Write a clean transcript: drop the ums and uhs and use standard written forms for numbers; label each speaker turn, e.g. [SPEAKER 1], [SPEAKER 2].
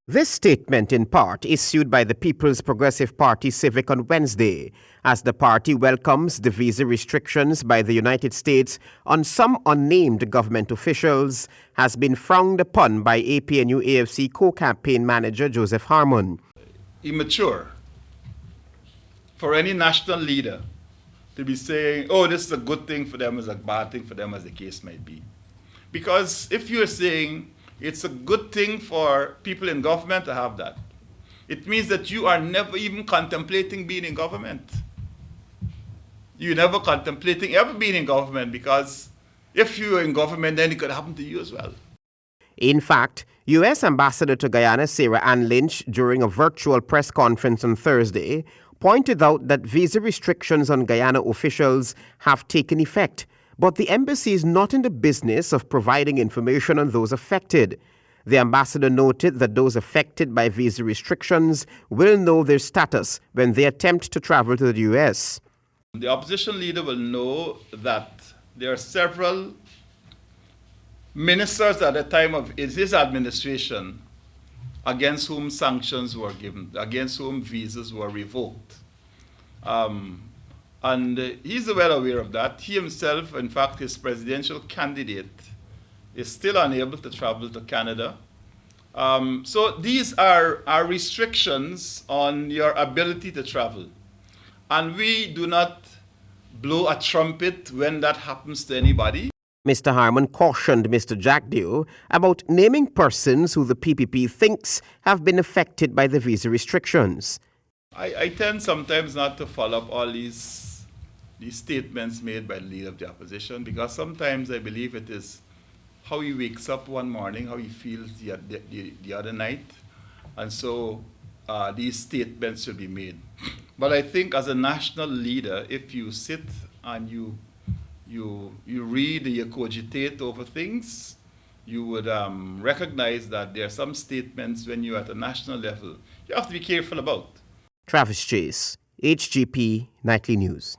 [SPEAKER 1] This statement, in part, issued by the People's Progressive Party Civic on Wednesday, as the party welcomes the visa restrictions by the United States on some unnamed government officials, has been frowned upon by APNU+AFC co-campaign manager Joseph Harmon.
[SPEAKER 2] Immature for any national leader to be saying, oh, this is a good thing for them, is a bad thing for them, as the case might be. Because if you're saying it's a good thing for people in government to have that, it means that you are never even contemplating being in government. You're never contemplating ever being in government, because if you're in government, then it could happen to you as well.
[SPEAKER 1] In fact, U.S. Ambassador to Guyana Sarah Ann Lynch, during a virtual press conference on Thursday, pointed out that visa restrictions on Guyana officials have taken effect, but the embassy is not in the business of providing information on those affected. The ambassador noted that those affected by visa restrictions will know their status when they attempt to travel to the U.S.
[SPEAKER 2] The opposition leader will know that there are several ministers at the time of his administration against whom sanctions were given, against whom visas were revoked. And he's well aware of that. He himself, in fact, his presidential candidate, is still unable to travel to Canada. So these are restrictions on your ability to travel. And we do not blow a trumpet when that happens to anybody.
[SPEAKER 1] Mr. Harmon cautioned Mr. Jagdeo about naming persons who the PPP thinks have been affected by the visa restrictions.
[SPEAKER 2] I tend sometimes not to follow up all these statements made by the leader of the opposition, because sometimes I believe it is how he wakes up one morning, how he feels the other night. And so these statements should be made. But I think as a national leader, if you sit and you read, you cogitate over things, you would recognize that there are some statements when you're at a national level you have to be careful about.
[SPEAKER 1] Travis Chase, HGP Nightly News.